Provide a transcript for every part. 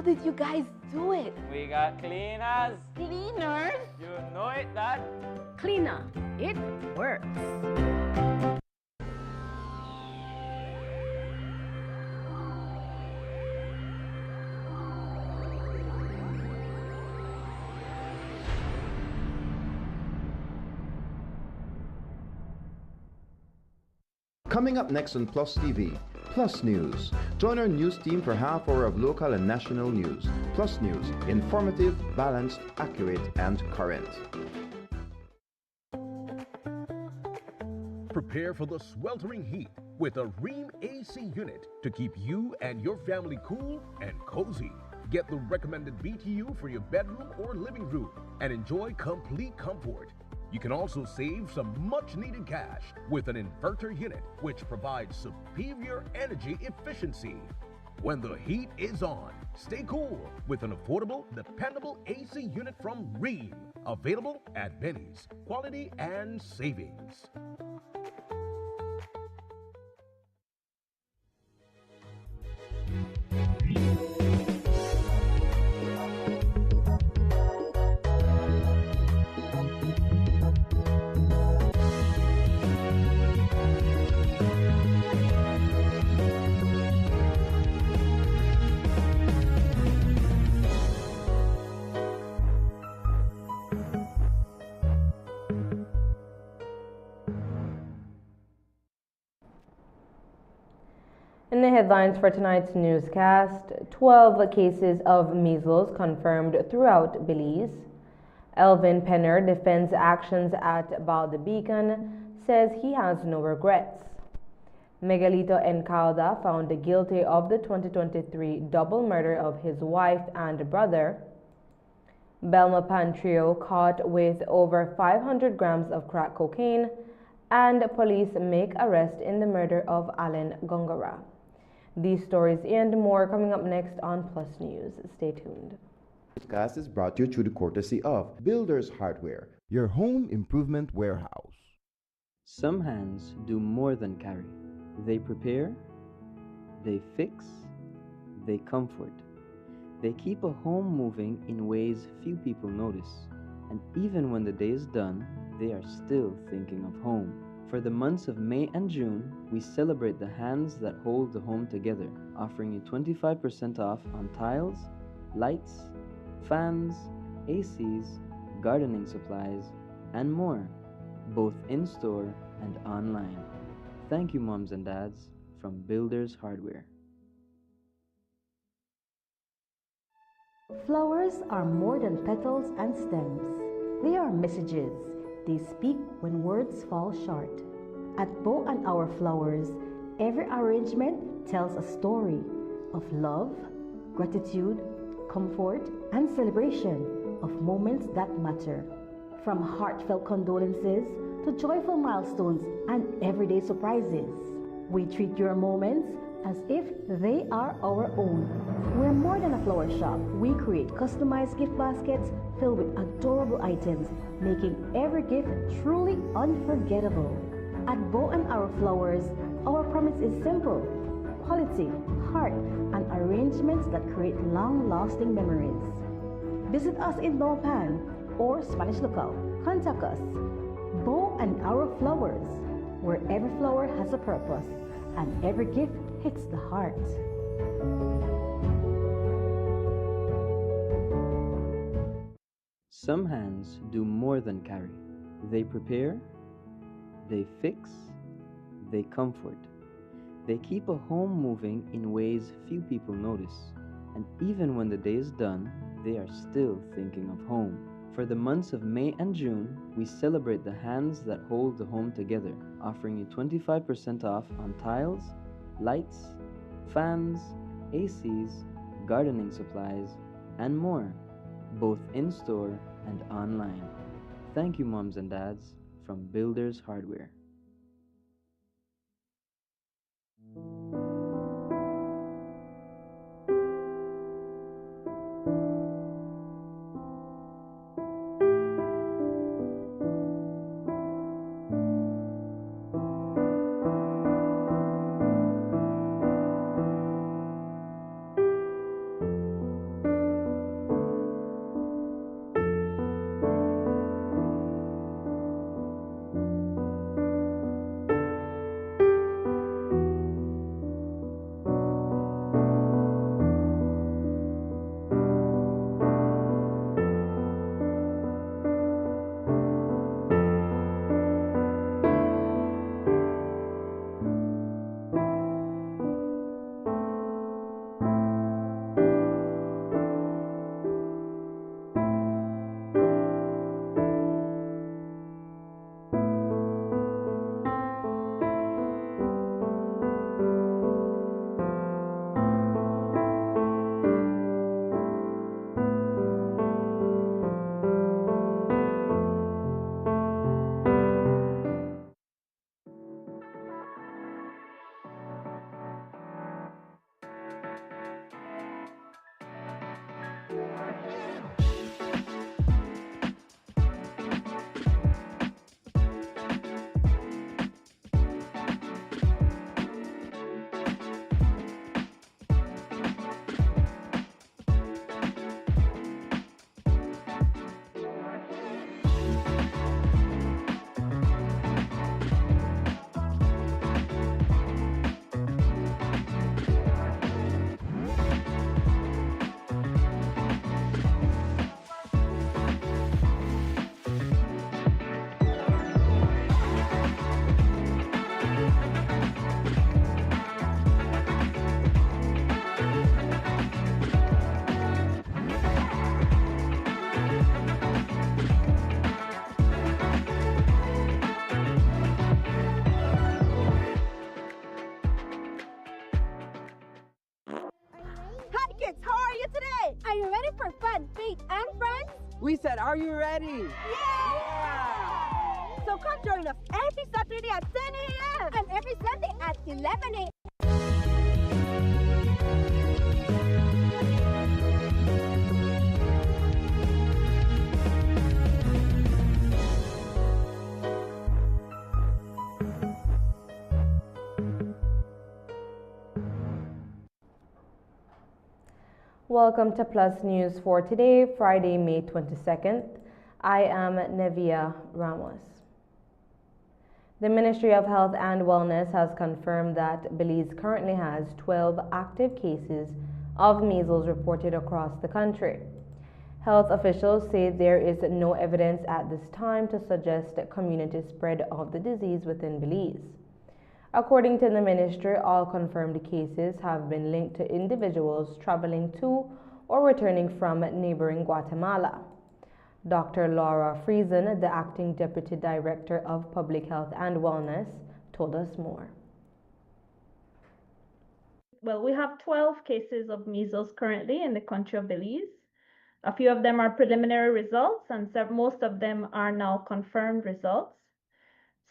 did you guys do it? We got cleaners. Cleaners? You know it, Dad. Cleaner. It works. Coming up next on Plus TV, Plus News. Join our news team for half hour of local and national news. Plus News, informative, balanced, accurate, and current. Prepare for the sweltering heat with a Rheem AC unit to keep you and your family cool and cozy. Get the recommended BTU for your bedroom or living room and enjoy complete comfort. You can also save some much-needed cash with an inverter unit, which provides superior energy efficiency. When the heat is on, stay cool with an affordable, dependable AC unit from Rheem. Available at Benny's. Quality and savings. In the headlines for tonight's newscast, 12 cases of measles confirmed throughout Belize. Elvin Penner defends actions at Baldebeacon, says he has no regrets. Miguelito Encalda found guilty of the 2023 double murder of his wife and brother. Belmopan trio caught with over 500 grams of crack cocaine, and police make arrest in the murder of Alan Gongora. These stories and more coming up next on Plus News. Stay tuned. This newscast is brought to you through the courtesy of Builders Hardware, your home improvement warehouse. Some hands do more than carry. They prepare, they fix, they comfort. They keep a home moving in ways few people notice. And even when the day is done, they are still thinking of home. For the months of May and June, we celebrate the hands that hold the home together, offering you 25% off on tiles, lights, fans, ACs, gardening supplies, and more, both in-store and online. Thank you, moms and dads, from Builders Hardware. Flowers are more than petals and stems. They are messages. They speak when words fall short. At Bow and Our Flowers, every arrangement tells a story of love, gratitude, comfort, and celebration of moments that matter. From heartfelt condolences to joyful milestones and everyday surprises, we treat your moments as if they are our own. We're more than a flower shop. We create customized gift baskets filled with adorable items, making every gift truly unforgettable. At Bow and Our Flowers, our promise is simple: quality, heart, and arrangements that create long-lasting memories. Visit us in Nopan or Spanish Lookout. Contact us. Bow and Our Flowers, where every flower has a purpose and every gift hits the heart. Some hands do more than carry. They prepare, they fix, they comfort. They keep a home moving in ways few people notice. And even when the day is done, they are still thinking of home. For the months of May and June, we celebrate the hands that hold the home together, offering you 25% off on tiles, lights, fans, ACs, gardening supplies, and more, both in-store and online. Thank you, moms and dads, from Builders Hardware. Hi kids, how are you today? Are you ready for fun, faith, and friends? We said, are you ready? Yeah! So come join us every Saturday at 10 a.m. And every Sunday at 11 a.m. Welcome to Plus News for today, Friday, May 22nd. I am Nevia Ramos. The Ministry of Health and Wellness has confirmed that Belize currently has 12 active cases of measles reported across the country. Health officials say there is no evidence at this time to suggest community spread of the disease within Belize. According to the ministry, all confirmed cases have been linked to individuals traveling to or returning from neighboring Guatemala. Dr. Laura Friesen, the acting deputy director of Public Health and Wellness, told us more. Well, we have 12 cases of measles currently in the country of Belize. A few of them are preliminary results, and most of them are now confirmed results.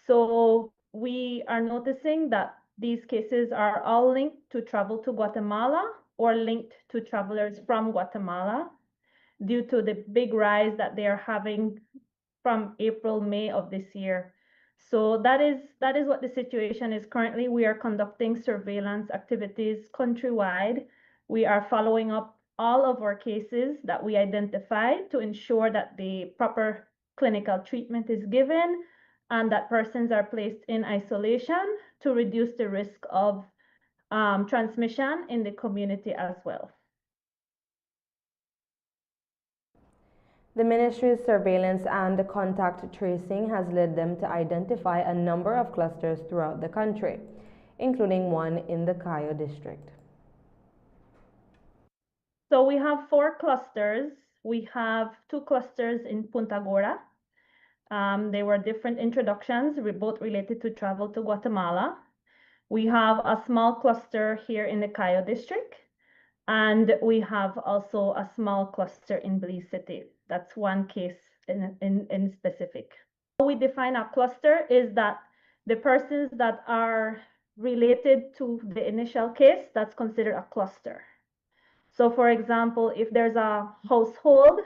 So we are noticing that these cases are all linked to travel to Guatemala or linked to travelers from Guatemala due to the big rise that they are having from April, May of this year. So that is what the situation is currently. We are conducting surveillance activities countrywide. We are following up all of our cases that we identified to ensure that the proper clinical treatment is given and that persons are placed in isolation to reduce the risk of transmission in the community as well. The ministry's surveillance and contact tracing has led them to identify a number of clusters throughout the country, including one in the Cayo district. So we have 4 clusters. We have 2 clusters in Punta Gorda. They were different introductions, both related to travel to Guatemala. We have a small cluster here in the Cayo district, and we have also a small cluster in Belize City. That's one case in specific. How we define a cluster is that the persons that are related to the initial case, that's considered a cluster. So for example, if there's a household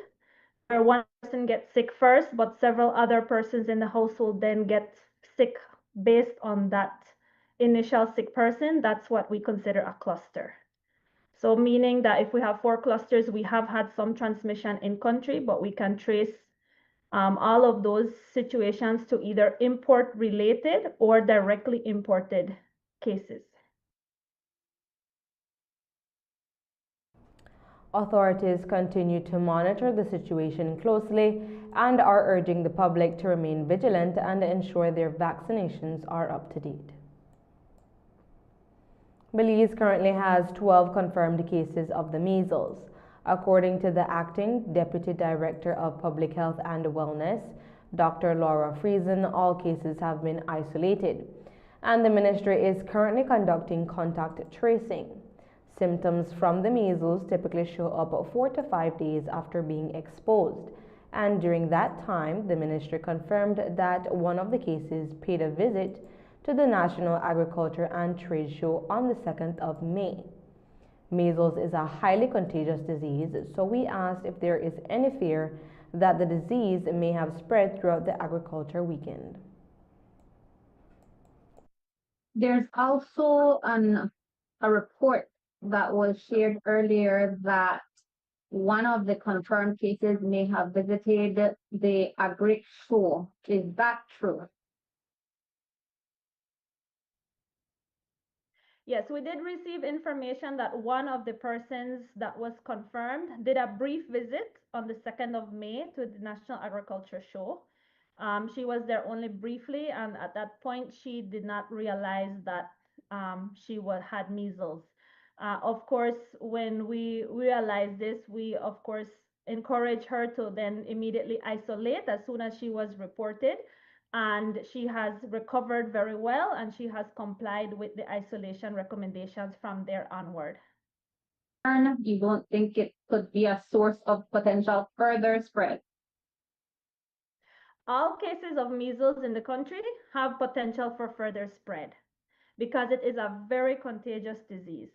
where one person gets sick first, but several other persons in the household then get sick based on that initial sick person, that's what we consider a cluster. So meaning that if we have 4 clusters, we have had some transmission in country, but we can trace all of those situations to either import related or directly imported cases. Authorities continue to monitor the situation closely and are urging the public to remain vigilant and ensure their vaccinations are up to date. Belize currently has 12 confirmed cases of the measles. According to the acting deputy director of Public Health and Wellness, Dr. Laura Friesen, all cases have been isolated, and the ministry is currently conducting contact tracing. Symptoms from the measles typically show up 4 to 5 days after being exposed, and during that time, the ministry confirmed that one of the cases paid a visit to the National Agriculture and Trade Show on the 2nd of May. Measles is a highly contagious disease, so we asked if there is any fear that the disease may have spread throughout the agriculture weekend. There's also a report that was shared earlier that one of the confirmed cases may have visited the agri show. Is that true? Yes, we did receive information that one of the persons that was confirmed did a brief visit on the 2nd of May to the National Agriculture Show. She was there only briefly, and at that point, she did not realize that she had measles. Of course, when we realized this, we, of course, encourage her to then immediately isolate as soon as she was reported. And she has recovered very well, and she has complied with the isolation recommendations from there onward. You don't think it could be a source of potential further spread? All cases of measles in the country have potential for further spread because it is a very contagious disease.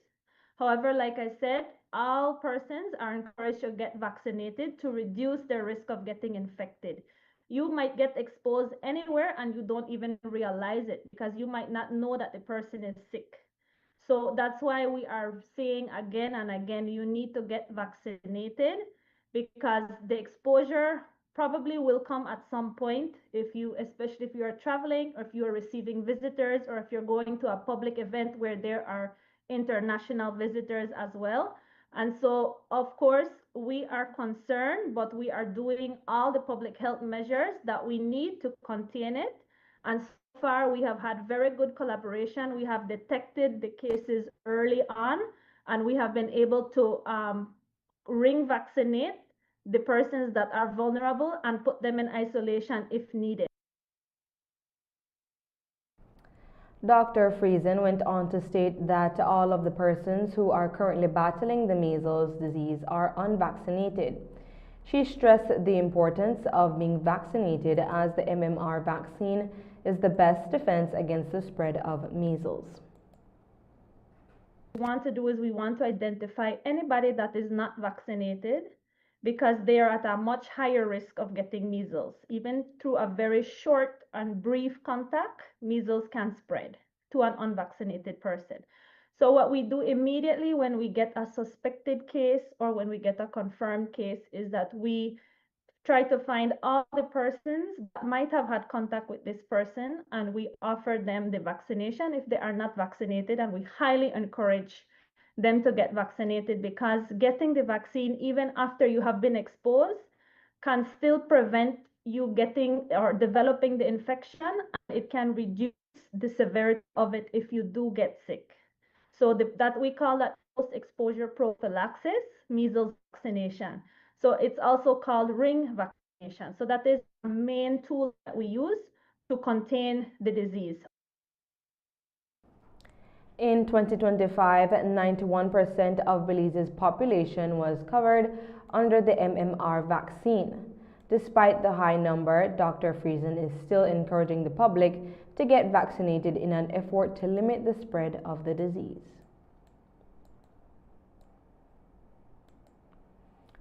However, like I said, all persons are encouraged to get vaccinated to reduce their risk of getting infected. You might get exposed anywhere and you don't even realize it because you might not know that the person is sick. So that's why we are saying again and again, you need to get vaccinated because the exposure probably will come at some point especially if you are traveling or if you are receiving visitors or if you're going to a public event where there are international visitors as well. And so, of course, we are concerned, but we are doing all the public health measures that we need to contain it. And so far, we have had very good collaboration. We have detected the cases early on, and we have been able to ring vaccinate the persons that are vulnerable and put them in isolation if needed. Dr. Friesen went on to state that all of the persons who are currently battling the measles disease are unvaccinated. She stressed the importance of being vaccinated as the MMR vaccine is the best defense against the spread of measles. What we want to do is we want to identify anybody that is not vaccinated because they are at a much higher risk of getting measles. Even through a very short and brief contact, measles can spread to an unvaccinated person. So what we do immediately when we get a suspected case or when we get a confirmed case is that we try to find all the persons that might have had contact with this person and we offer them the vaccination if they are not vaccinated, and we highly encourage them to get vaccinated because getting the vaccine even after you have been exposed can still prevent you getting or developing the infection, and it can reduce the severity of it if you do get sick. So that we call that post-exposure prophylaxis, measles vaccination. So it's also called ring vaccination. So that is the main tool that we use to contain the disease. In 2025, 91% of Belize's population was covered under the MMR vaccine. Despite the high number, Dr. Friesen is still encouraging the public to get vaccinated in an effort to limit the spread of the disease.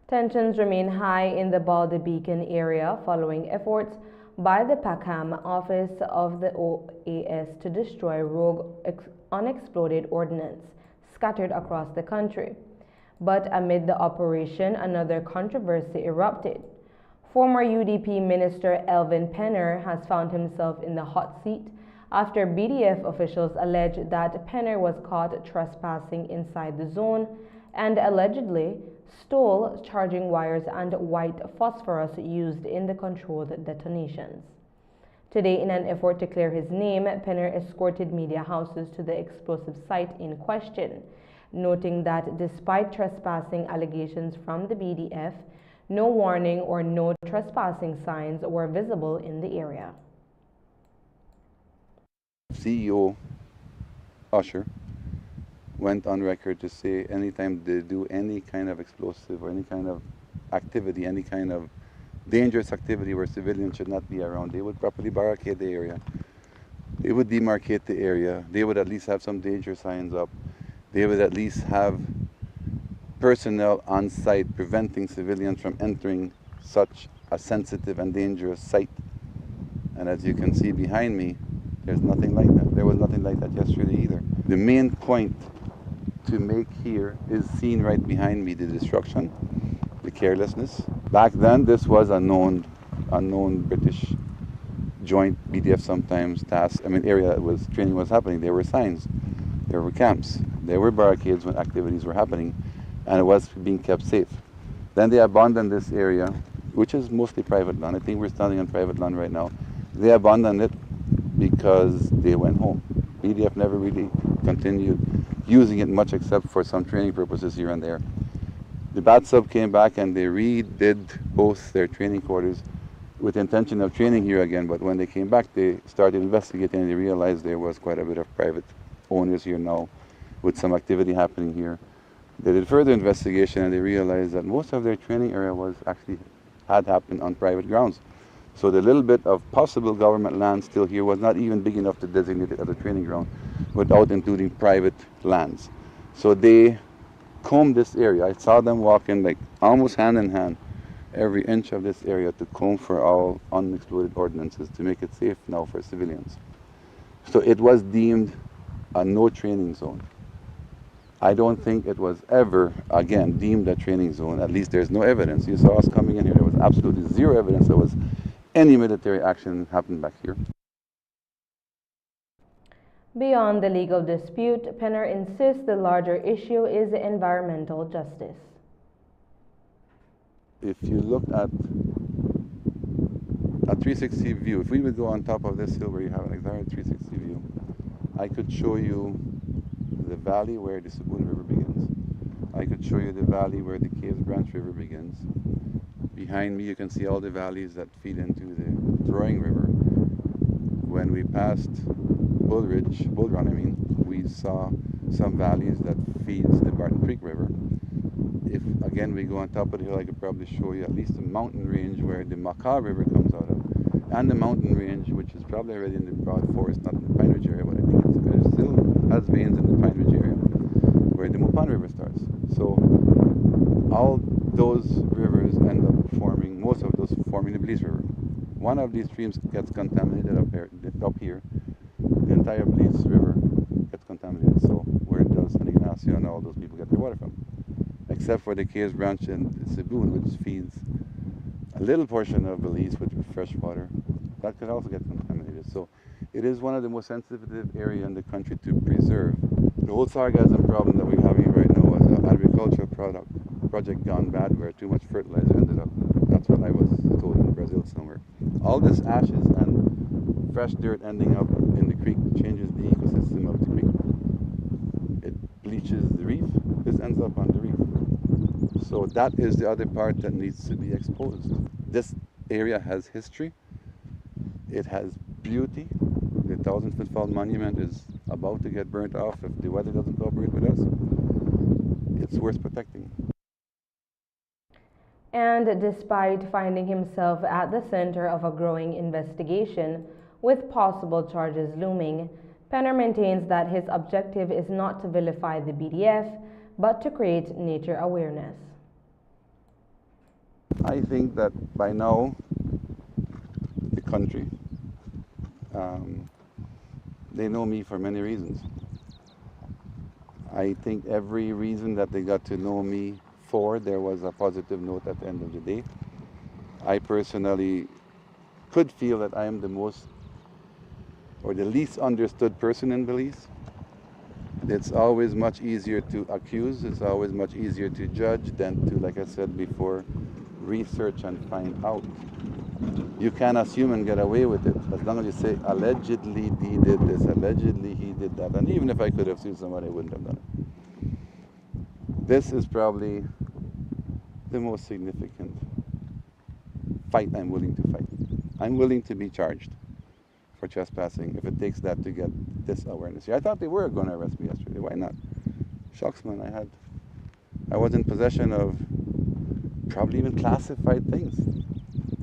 Tensions remain high in the Balde Beacon area following efforts by the PACAM office of the OAS to destroy rogue unexploded ordnance scattered across the country. But amid the operation, another controversy erupted. Former UDP Minister Elvin Penner has found himself in the hot seat after BDF officials alleged that Penner was caught trespassing inside the zone and allegedly stole charging wires and white phosphorus used in the controlled detonations. Today, in an effort to clear his name, Penner escorted media houses to the explosive site in question, noting that despite trespassing allegations from the BDF, no warning or no trespassing signs were visible in the area. CEO Usher went on record to say anytime they do any kind of explosive or any kind of activity, any kind of dangerous activity where civilians should not be around, they would properly barricade the area. They would demarcate the area. They would at least have some danger signs up. They would at least have personnel on site preventing civilians from entering such a sensitive and dangerous site. And as you can see behind me, there's nothing like that. There was nothing like that yesterday either. The main point to make here is seen right behind me, the destruction, the carelessness. Back then, this was a known British joint BDF sometimes task, area that was training was happening. There were signs, there were camps, there were barricades when activities were happening, and it was being kept safe. Then they abandoned this area, which is mostly private land. I think we're standing on private land right now. They abandoned it because they went home. BDF never really continued using it much except for some training purposes here and there. The BAT sub came back and they redid both their training quarters with the intention of training here again, but when they came back they started investigating and they realized there was quite a bit of private owners here now with some activity happening here. They did further investigation and they realized that most of their training area had happened on private grounds. So the little bit of possible government land still here was not even big enough to designate it as a training ground without including private lands. So they combed this area. I saw them walking like almost hand in hand every inch of this area to comb for all unexploded ordnances to make it safe now for civilians. So it was deemed a no training zone. I don't think it was ever, again, deemed a training zone. At least there's no evidence. You saw us coming in here, there was absolutely zero evidence there was any military action happened back here. Beyond the legal dispute, Penner insists the larger issue is environmental justice. If you look at a 360 view, if we would go on top of this hill where you have an exact 360 view, I could show you the valley where the Saboon River begins. I could show you the valley where the Caves Branch River begins. Behind me you can see all the valleys that feed into the Roaring River. When we passed Bull Run, we saw some valleys that feeds the Barton Creek River. If again we go on top of the hill, I could probably show you at least the mountain range where the Macaw River comes out of, and the mountain range which is probably already in the broad forest, not in the Pine Ridge area, but I think it still has veins in the Pine Ridge area where the Mopan River starts. So all those rivers end up forming, most of those forming the Belize River. One of these streams gets contaminated up here, the entire Belize River gets contaminated. So where does San Ignacio and all those people get their water from? Except for the Caves Branch and Saboon, which feeds a little portion of Belize with fresh water, that could also get contaminated. So it is one of the most sensitive areas in the country to preserve. The whole sargassum problem that we're having right now was an agricultural project gone bad where too much fertilizer ended up. That's what I was told in Brazil somewhere. All this ashes and fresh dirt ending up in the creek changes the ecosystem of the creek. It bleaches the reef. This ends up on the reef. So that is the other part that needs to be exposed. This area has history. It has beauty. The 1,000-foot fall monument is about to get burnt off if the weather doesn't cooperate with us. It's worth protecting. And despite finding himself at the center of a growing investigation with possible charges looming, Penner maintains that his objective is not to vilify the BDF, but to create nature awareness. I think that by now, the country, they know me for many reasons. I think every reason that they got to know me for, there was a positive note at the end of the day. I personally could feel that I am the most or the least understood person in Belize. It's always much easier to accuse, it's always much easier to judge than to, like I said before, research and find out. You can assume and get away with it as long as you say, allegedly he did this, allegedly he did that. And even if I could have sued somebody, I wouldn't have done it. This is probably the most significant fight I'm willing to fight. I'm willing to be charged for trespassing if it takes that to get this awareness. I thought they were going to arrest me yesterday. Why not? Shucks, man, I was in possession of probably even classified things.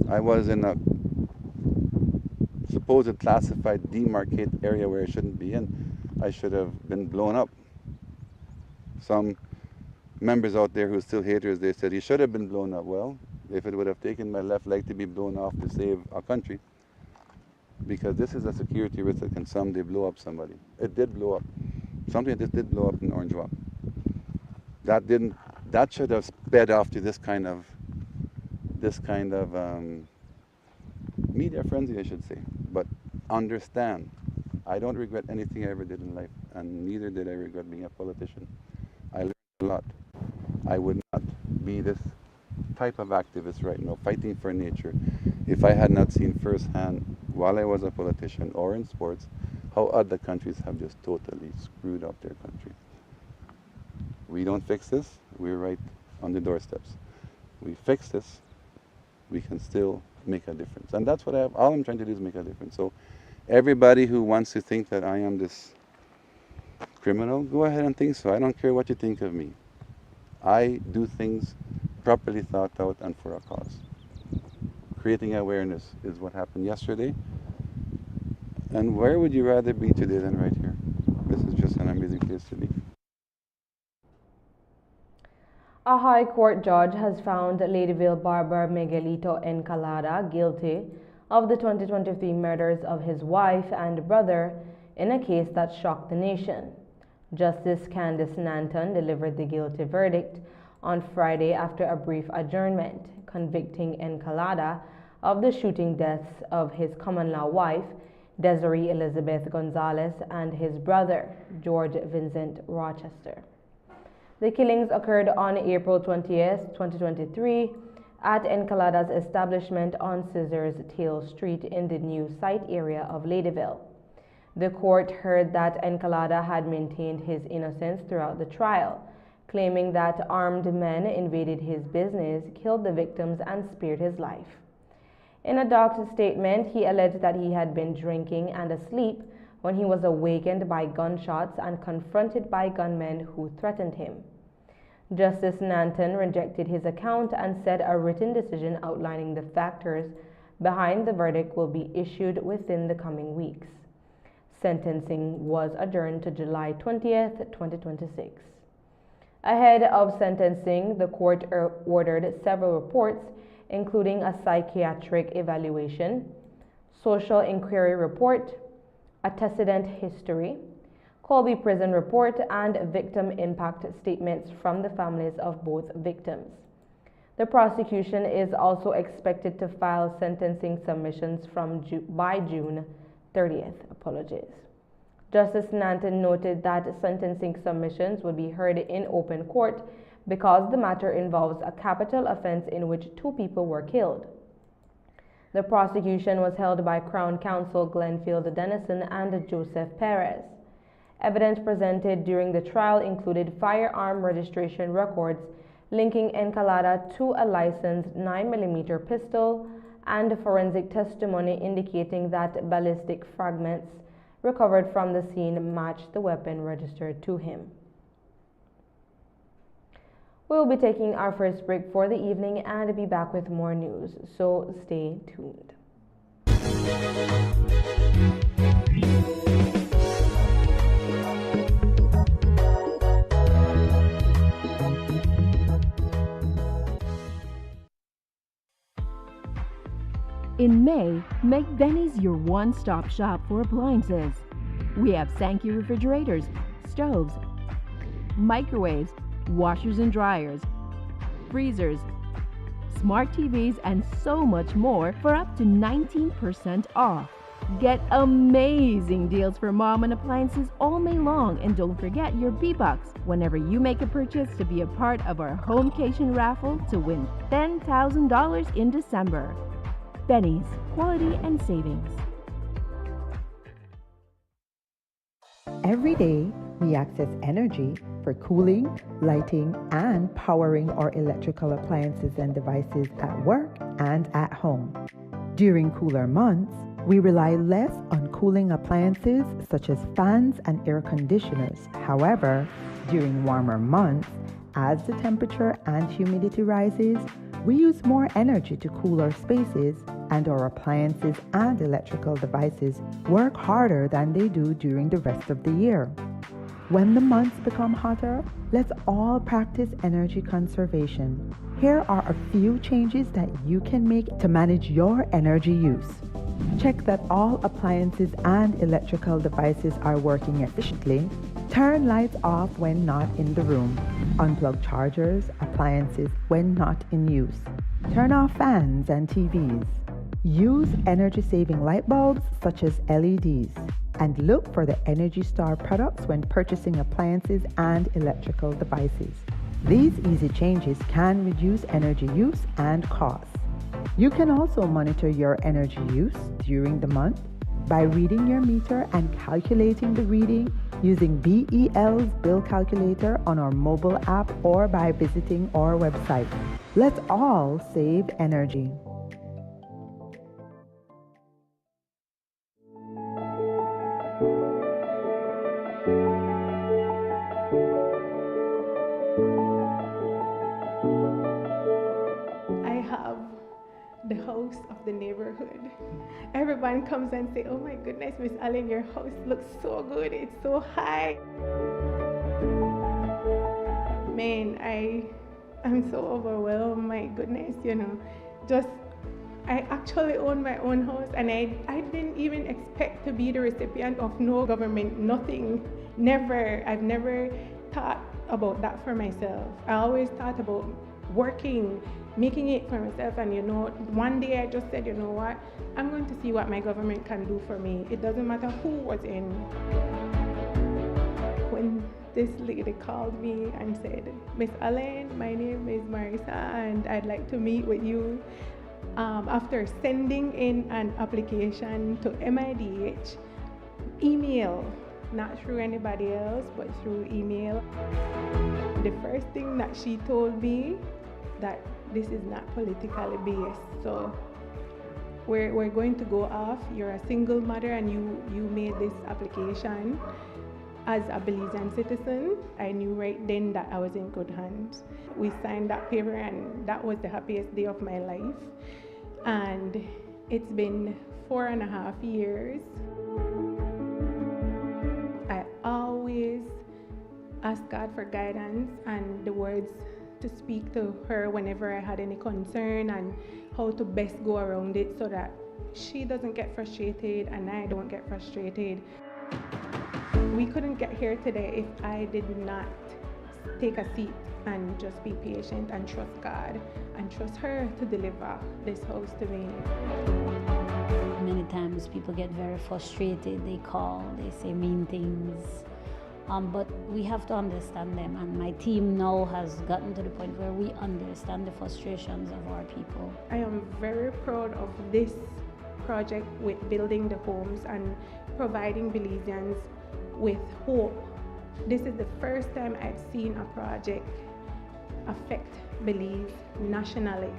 I was in a supposed classified demarcated area where I shouldn't be in. I should have been blown up. Some members out there who are still haters, they said he should have been blown up. Well, if it would have taken my left leg to be blown off to save our country, because this is a security risk that can someday blow up somebody. It did blow up. Something like this did blow up in Orange Walk. That should have sped off to this kind of media frenzy, I should say. But understand, I don't regret anything I ever did in life, and neither did I regret being a politician. I learned a lot. I would not be this type of activist right now, fighting for nature, if I had not seen firsthand, while I was a politician or in sports, how other countries have just totally screwed up their country. We don't fix this, we're right on the doorsteps. We fix this, we can still make a difference. And that's what all I'm trying to do is make a difference. So everybody who wants to think that I am this criminal, go ahead and think so. I don't care what you think of me. I do things properly thought out and for a cause. Creating awareness is what happened yesterday. And where would you rather be today than right here? This is just an amazing place to be. A high court judge has found Ladyville barber Miguelito Encalada guilty of the 2023 murders of his wife and brother in a case that shocked the nation. Justice Candice Nanton delivered the guilty verdict on Friday after a brief adjournment, convicting Encalada of the shooting deaths of his common-law wife, Desiree Elizabeth Gonzalez, and his brother, George Vincent Rochester. The killings occurred on April 20th, 2023 at Encalada's establishment on Scissors Tail Street in the new site area of Ladyville. The court heard that Encalada had maintained his innocence throughout the trial, claiming that armed men invaded his business, killed the victims, and spared his life. In a docked statement, he alleged that he had been drinking and asleep when he was awakened by gunshots and confronted by gunmen who threatened him. Justice Nanton rejected his account and said a written decision outlining the factors behind the verdict will be issued within the coming weeks. Sentencing was adjourned to July 20th, 2026. Ahead of sentencing, the court ordered several reports, including a psychiatric evaluation, social inquiry report, antecedent history, Colby prison report, and victim impact statements from the families of both victims. The prosecution is also expected to file sentencing submissions by June 30th. Justice Nanton noted that sentencing submissions would be heard in open court because the matter involves a capital offense in which 2 people were killed. The prosecution was held by Crown Counsel Glenfield Dennison and Joseph Perez. Evidence presented during the trial included firearm registration records linking Encalada to a licensed 9mm pistol and forensic testimony indicating that ballistic fragments recovered from the scene matched the weapon registered to him. We'll be taking our first break for the evening and be back with more news, so stay tuned. In May, make Benny's your one-stop shop for appliances. We have Sankey refrigerators, stoves, microwaves, washers and dryers, freezers, smart TVs, and so much more for up to 19% off. Get amazing deals for mom and appliances all May long, and don't forget your B-Bucks whenever you make a purchase to be a part of our Homecation raffle to win $10,000 in December. Benny's, quality and savings. Every day, we access energy for cooling, lighting, and powering our electrical appliances and devices at work and at home. During cooler months, we rely less on cooling appliances such as fans and air conditioners. However, during warmer months, as the temperature and humidity rises, we use more energy to cool our spaces, and our appliances and electrical devices work harder than they do during the rest of the year. When the months become hotter, let's all practice energy conservation. Here are a few changes that you can make to manage your energy use. Check that all appliances and electrical devices are working efficiently. Turn lights off when not in the room. Unplug chargers, appliances when not in use. Turn off fans and TVs. Use energy-saving light bulbs such as LEDs. And look for the Energy Star products when purchasing appliances and electrical devices. These easy changes can reduce energy use and costs. You can also monitor your energy use during the month by reading your meter and calculating the reading using BEL's bill calculator on our mobile app or by visiting our website. Let's all save energy. The house of the neighborhood. Everyone comes and say, "Oh my goodness, Miss Allen, your house looks so good. It's so high." Man, I'm so overwhelmed. My goodness, I actually own my own house, and I didn't even expect to be the recipient of no government, nothing, never. I've never thought about that for myself. I always thought about working, making it for myself, and one day I just said, you know what, I'm going to see what my government can do for me. It doesn't matter who was in. When this lady called me and said, "Miss Allen, my name is Marisa and I'd like to meet with you," after sending in an application to MIDH, email, not through anybody else, but through email, the first thing that she told me that this is not politically based. So we're going to go off. You're a single mother and you made this application as a Belizean citizen. I knew right then that I was in good hands. We signed that paper and that was the happiest day of my life. And it's been 4.5 years. I always ask God for guidance and the words to speak to her whenever I had any concern and how to best go around it so that she doesn't get frustrated and I don't get frustrated. We couldn't get here today if I did not take a seat and just be patient and trust God and trust her to deliver this house to me. Many times people get very frustrated, they call, they say mean things. But we have to understand them, and my team now has gotten to the point where we understand the frustrations of our people. I am very proud of this project with building the homes and providing Belizeans with hope. This is the first time I've seen a project affect Belize nationally.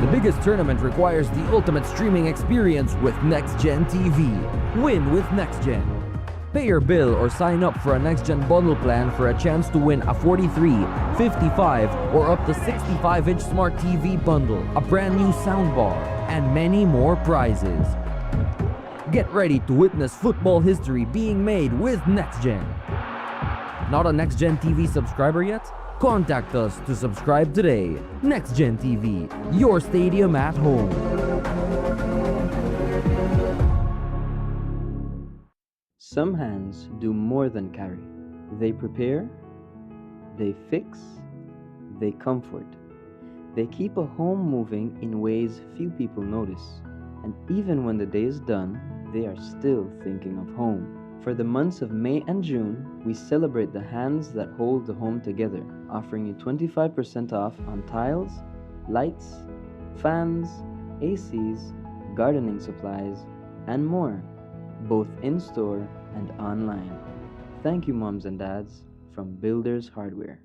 The biggest tournament requires the ultimate streaming experience with NextGen TV. Win with NextGen. Pay your bill or sign up for a NextGen bundle plan for a chance to win a 43, 55, or up to 65-inch smart TV bundle, a brand new soundbar, and many more prizes. Get ready to witness football history being made with NextGen. Not a NextGen TV subscriber yet? Contact us to subscribe today. NextGen TV, your stadium at home. Some hands do more than carry. They prepare, they fix, they comfort. They keep a home moving in ways few people notice. And even when the day is done, they are still thinking of home. For the months of May and June, we celebrate the hands that hold the home together, offering you 25% off on tiles, lights, fans, ACs, gardening supplies, and more, both in-store and online. Thank you, moms and dads, from Builders Hardware.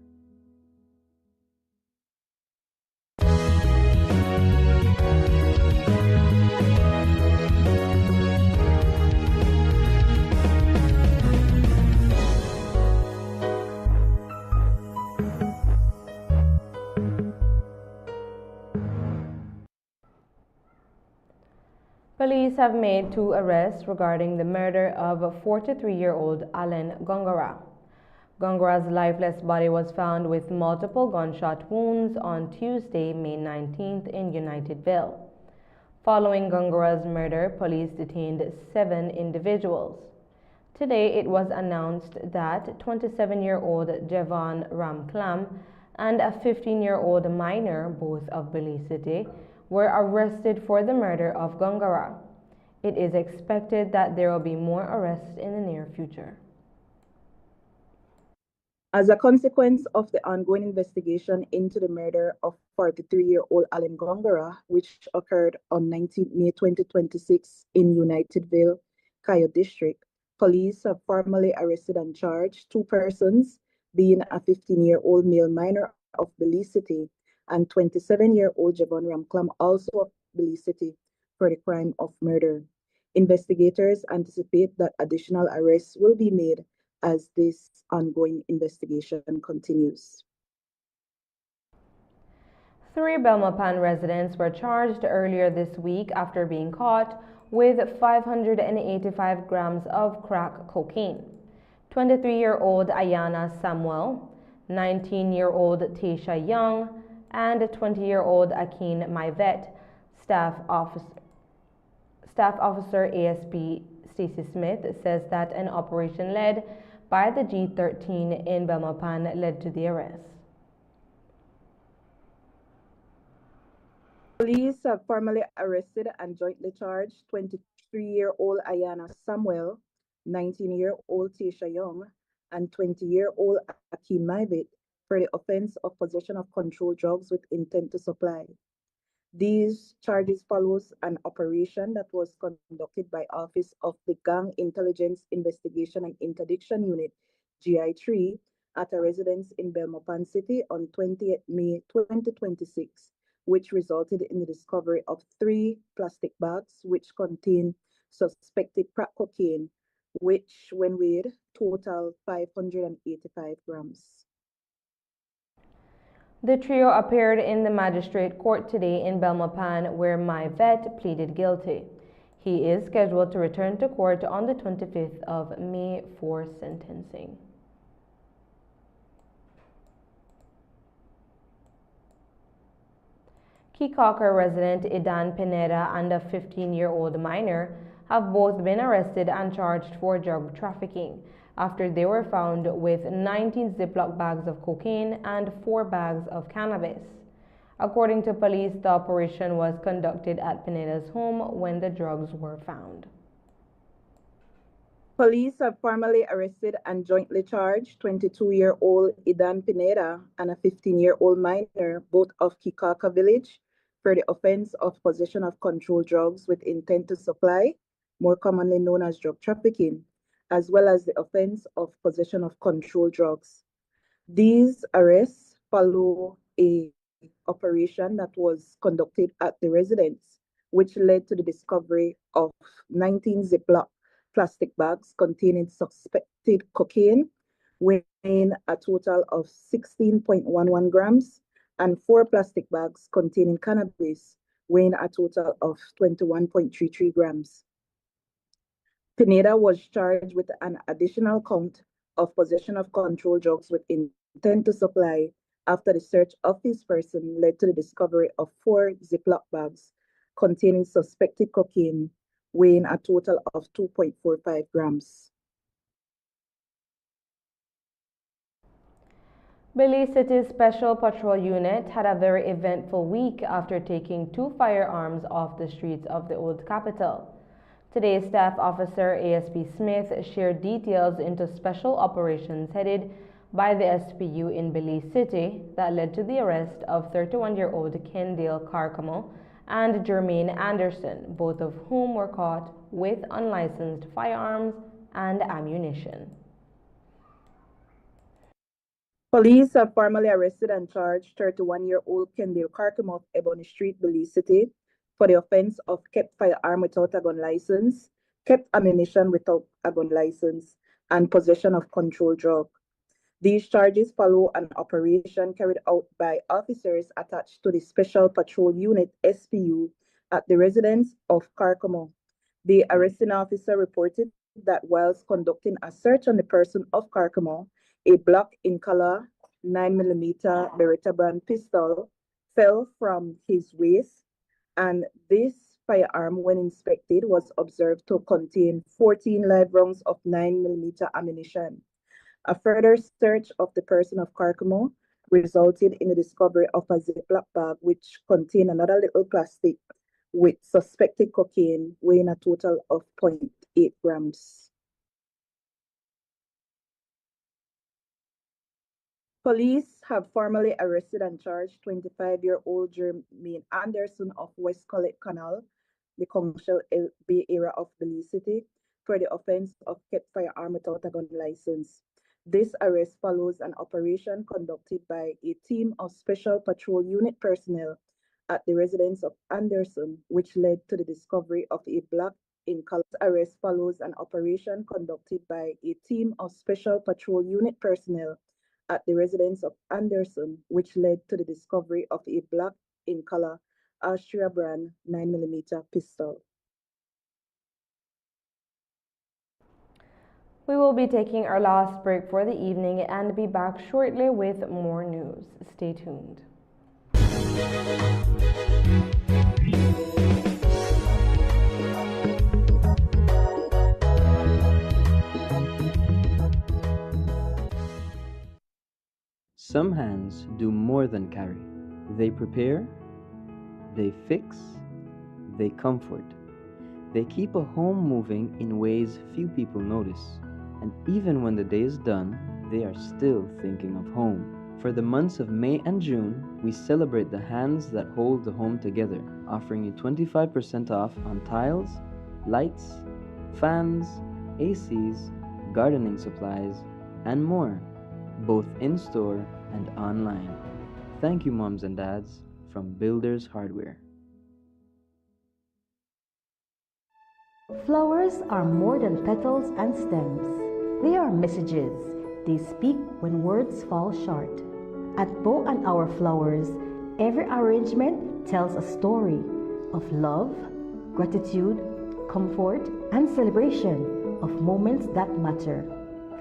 Police have made 2 arrests regarding the murder of 43-year-old Allen Gongora. Gongara's lifeless body was found with multiple gunshot wounds on Tuesday, May 19th in Unitedville. Following Gongara's murder, police detained 7 individuals. Today, it was announced that 27-year-old Javon Ramklam and a 15-year-old minor, both of Belize City, were arrested for the murder of Gongara. It is expected that there will be more arrests in the near future. As a consequence of the ongoing investigation into the murder of 43-year-old Allen Gongora, which occurred on 19 May 2026 in Unitedville, Coyote District, police have formally arrested and charged 2 persons, being a 15-year-old male minor of Belize City and 27-year-old Javon Ramklam, also of Belize City, for the crime of murder. Investigators anticipate that additional arrests will be made as this ongoing investigation continues. 3 Belmopan residents were charged earlier this week after being caught with 585 grams of crack cocaine. 23-year-old Ayana Samuel, 19-year-old Tasha Young, and 20-year-old Akin Maivet. Staff Officer ASP Stacey Smith says that an operation led by the G13 in Belmopan led to the arrest. Police have formally arrested and jointly charged 23-year-old Ayana Samuel, 19-year-old Tasha Young, and 20-year-old Akeem Maivet for the offense of possession of controlled drugs with intent to supply. These charges follows an operation that was conducted by Office of the Gang Intelligence Investigation and Interdiction Unit, GI3, at a residence in Belmopan City on 20th May 2026, which resulted in the discovery of 3 plastic bags which contain suspected crack cocaine, which, when weighed, total 585 grams. The trio appeared in the magistrate court today in Belmopan, where Maivet pleaded guilty. He is scheduled to return to court on the 25th of May for sentencing. Kikaka resident Idan Pineda and a 15-year-old minor have both been arrested and charged for drug trafficking after they were found with 19 Ziploc bags of cocaine and 4 bags of cannabis. According to police, the operation was conducted at Pineda's home when the drugs were found. Police have formally arrested and jointly charged 22-year-old Idan Pineda and a 15-year-old minor, both of Kikaka village, for the offense of possession of controlled drugs with intent to supply, more commonly known as drug trafficking, as well as the offense of possession of controlled drugs. These arrests follow a operation that was conducted at the residence, which led to the discovery of 19 Ziploc plastic bags containing suspected cocaine, weighing a total of 16.11 grams, and 4 plastic bags containing cannabis, weighing a total of 21.33 grams. Pineda was charged with an additional count of possession of controlled drugs with intent to supply after the search of his person led to the discovery of 4 Ziploc bags containing suspected cocaine, weighing a total of 2.45 grams. Belize City's Special Patrol Unit had a very eventful week after taking 2 firearms off the streets of the old capital. Today, Staff Officer ASP Smith shared details into special operations headed by the SPU in Belize City that led to the arrest of 31-year-old Kendale Carcamo and Jermaine Anderson, both of whom were caught with unlicensed firearms and ammunition. Police have formally arrested and charged 31-year-old Kendale Carcamo of Ebony Street, Belize City, for the offense of kept firearm without a gun license, kept ammunition without a gun license, and possession of controlled drug. These charges follow an operation carried out by officers attached to the Special Patrol Unit SPU at the residence of Carcamo. The arresting officer reported that whilst conducting a search on the person of Carcamo, a black in color 9mm Beretta brand pistol fell from his waist, and this firearm, when inspected, was observed to contain 14 live rounds of 9mm ammunition. A further search of the person of Carcamo resulted in the discovery of a Ziploc bag which contained another little plastic with suspected cocaine weighing a total of 0.8 grams. Police have formally arrested and charged 25-year-old Jermaine Anderson of West Collect Canal, the commercial Bay area of Belize City, for the offense of kept firearm without a gun license. This arrest follows an operation conducted by a team of Special Patrol Unit personnel at the residence of Anderson, which led to the discovery of a black in color. Arrest follows an operation conducted by a team of Special Patrol Unit personnel at the residence of Anderson, which led to the discovery of a black in color Austria brand 9mm pistol. We will be taking our last break for the evening and be back shortly with more news. Stay tuned. Some hands do more than carry. They prepare, they fix, they comfort. They keep a home moving in ways few people notice. And even when the day is done, they are still thinking of home. For the months of May and June, we celebrate the hands that hold the home together, offering you 25% off on tiles, lights, fans, ACs, gardening supplies, and more, both in-store and online. Thank you, moms and dads, from Builders Hardware. Flowers are more than petals and stems. They are messages. They speak when words fall short. At Bow and Our Flowers, every arrangement tells a story of love, gratitude, comfort, and celebration of moments that matter.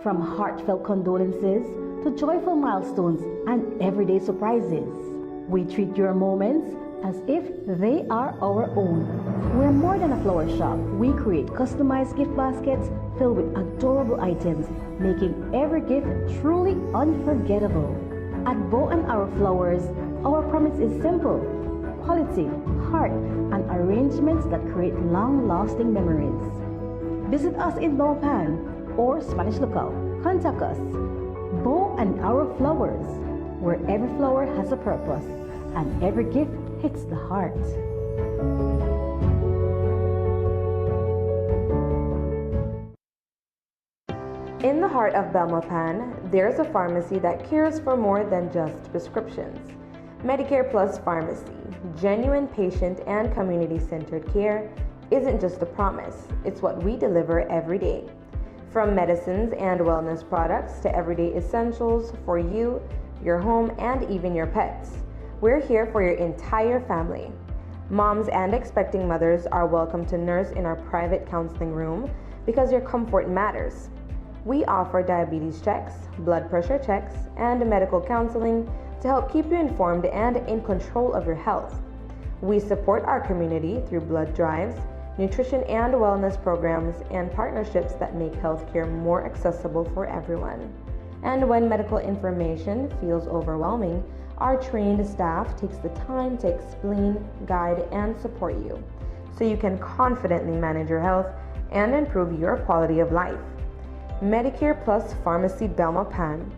From heartfelt condolences to joyful milestones and everyday surprises, we treat your moments as if they are our own. We're more than a flower shop. We create customized gift baskets filled with adorable items, making every gift truly unforgettable. At Bow and Our Flowers, our promise is simple: quality, heart, and arrangements that create long-lasting memories. Visit us in Naupan or Spanish Lookout. Contact us. Bow and Our Flowers, where every flower has a purpose and every gift hits the heart. In the heart of Belmopan, there's a pharmacy that cares for more than just prescriptions. Medicare Plus Pharmacy, genuine patient and community-centered care, isn't just a promise, it's what we deliver every day. From medicines and wellness products to everyday essentials for you, your home, and even your pets. We're here for your entire family. Moms and expecting mothers are welcome to nurse in our private counseling room because your comfort matters. We offer diabetes checks, blood pressure checks, and medical counseling to help keep you informed and in control of your health. We support our community through blood drives, nutrition and wellness programs, and partnerships that make healthcare more accessible for everyone. And when medical information feels overwhelming, our trained staff takes the time to explain, guide, and support you so you can confidently manage your health and improve your quality of life. Medicare Plus Pharmacy Belmopan,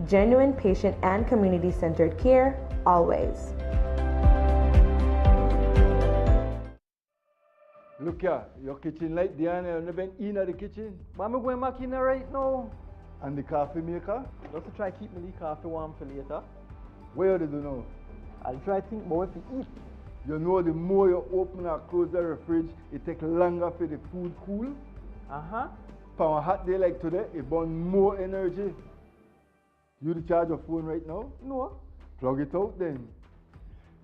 genuine patient and community-centered care, always. Look here, your kitchen light there and you been in the kitchen. Mama going back in there right now. And the coffee maker? Just to try keep me the coffee warm for later. Where do you know? I'll try to think more to eat. You know the more you open or close the fridge, it takes longer for the food cool. Uh-huh. For a hot day like today, it burns more energy. You to charge your phone right now? No. Plug it out then.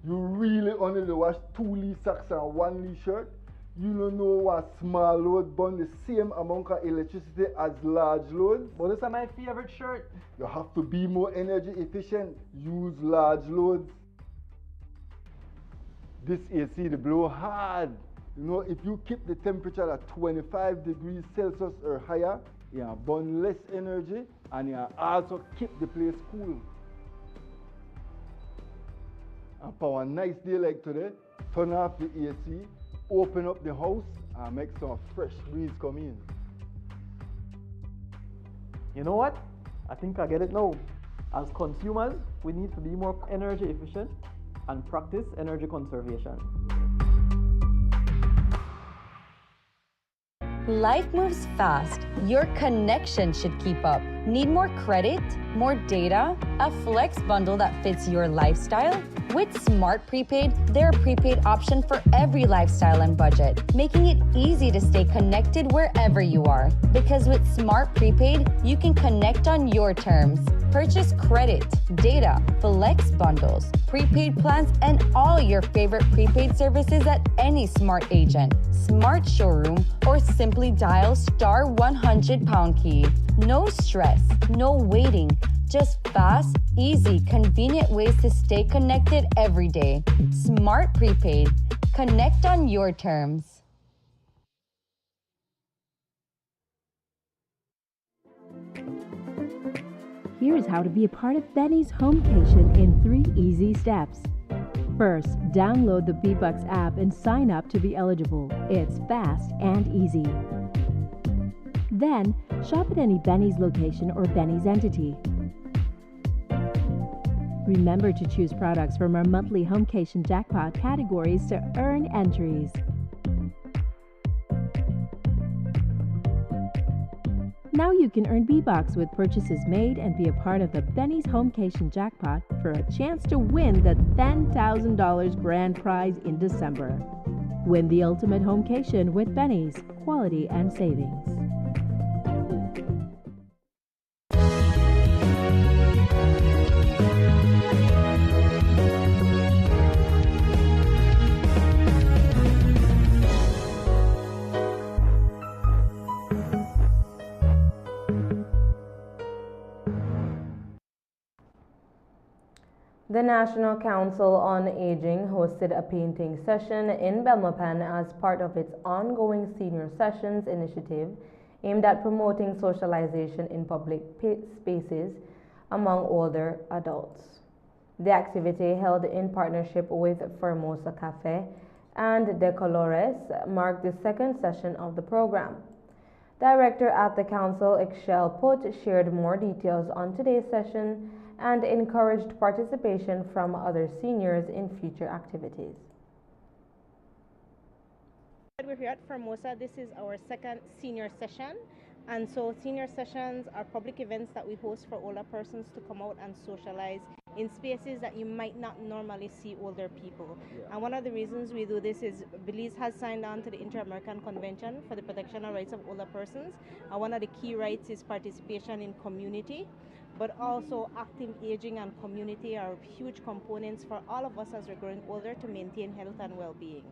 You really only wash 2 Lee socks and 1 Lee shirt? You don't know what small load burn the same amount of electricity as large loads? But this is my favorite shirt. You have to be more energy efficient. Use large loads. This AC they blow hard. You know, if you keep the temperature at 25 degrees Celsius or higher, you burn less energy and you also keep the place cool. And for a nice day like today, turn off the AC, open up the house and make some fresh breeze come in. You know what? I think I get it now. As consumers, we need to be more energy efficient and practice energy conservation. Life moves fast. Your connection should keep up. Need more credit? More data? A flex bundle that fits your lifestyle? With Smart Prepaid, they're a prepaid option for every lifestyle and budget, making it easy to stay connected wherever you are. Because with Smart Prepaid, you can connect on your terms. Purchase credit, data, flex bundles, prepaid plans, and all your favorite prepaid services at any Smart agent, Smart showroom, or simply dial *100# key. No stress, no waiting, just fast, easy, convenient ways to stay connected every day. Smart Prepaid. Connect on your terms. Here's how to be a part of Benny's Homecation in 3 easy steps. First, download the B-Bucks app and sign up to be eligible. It's fast and easy. Then, shop at any Benny's location or Benny's entity. Remember to choose products from our monthly Homecation jackpot categories to earn entries. Now you can earn B-Bucks with purchases made and be a part of the Benny's Homecation jackpot for a chance to win the $10,000 grand prize in December. Win the ultimate Homecation with Benny's, quality and savings. The National Council on Aging hosted a painting session in Belmopan as part of its ongoing Senior Sessions initiative aimed at promoting socialization in public spaces among older adults. The activity, held in partnership with Formosa Cafe and De Colores, marked the second session of the program. Director at the council, Excel Put, shared more details on today's session and encouraged participation from other seniors in future activities. We're here at Formosa. This is our second senior session. And so senior sessions are public events that we host for older persons to come out and socialize in spaces that you might not normally see older people. Yeah. And one of the reasons we do this is Belize has signed on to the Inter-American Convention for the Protection of Rights of Older Persons. And one of the key rights is participation in community. But also active aging and community are huge components for all of us as we're growing older to maintain health and well-being.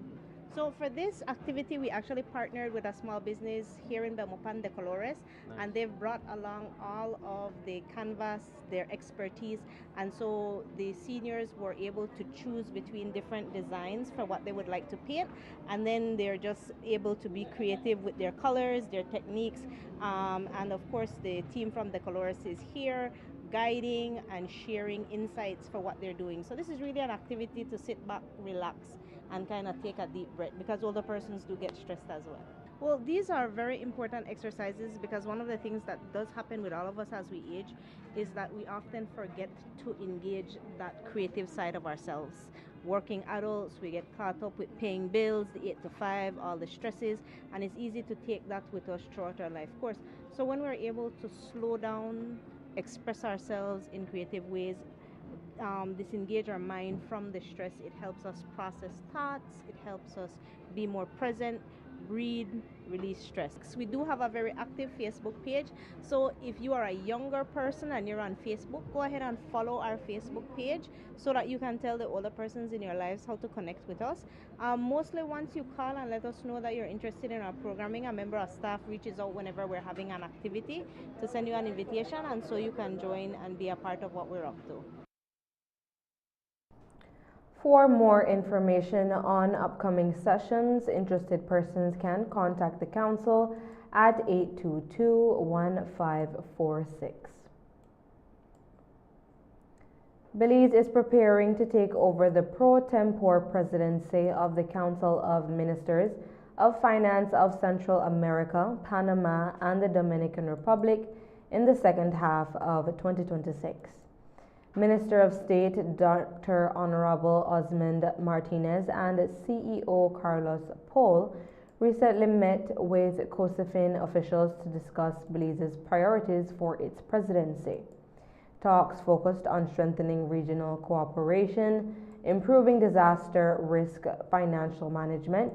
So for this activity, we actually partnered with a small business here in Belmopan, De Colores, and they've brought along all of the canvas, their expertise, and so the seniors were able to choose between different designs for what they would like to paint, and then they're just able to be creative with their colors, their techniques, and of course the team from De Colores is here guiding and sharing insights for what they're doing. So this is really an activity to sit back, relax, and kind of take a deep breath, because older persons do get stressed as well. Well, these are very important exercises because one of the things that does happen with all of us as we age is that we often forget to engage that creative side of ourselves. Working adults, we get caught up with paying bills, the 8 to 5, all the stresses, and it's easy to take that with us throughout our life course. So when we're able to slow down, express ourselves in creative ways, disengage our mind from the stress. It helps us process thoughts. It helps us be more present, breathe, release stress. We do have a very active Facebook page. So if you are a younger person and you're on Facebook, go ahead and follow our Facebook page so that you can tell the older persons in your lives how to connect with us. Mostly once you call and let us know that you're interested in our programming, a member of staff reaches out whenever we're having an activity to send you an invitation, and so you can join and be a part of what we're up to. For more information on upcoming sessions, interested persons can contact the Council at 822-1546. Belize is preparing to take over the pro tempore presidency of the Council of Ministers of Finance of Central America, Panama, and the Dominican Republic in the second half of 2026. Minister of State Dr. Honorable Osmond Martinez and CEO Carlos Pol recently met with COSEFIN officials to discuss Belize's priorities for its presidency. Talks focused on strengthening regional cooperation, improving disaster risk financial management,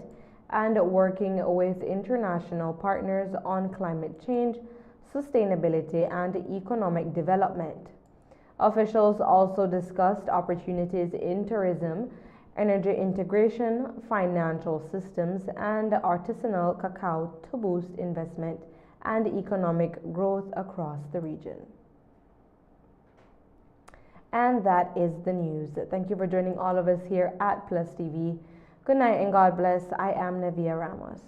and working with international partners on climate change, sustainability, and economic development. Officials also discussed opportunities in tourism, energy integration, financial systems, and artisanal cacao to boost investment and economic growth across the region. And that is the news. Thank you for joining all of us here at Plus TV. Good night and God bless. I am Nevia Ramos.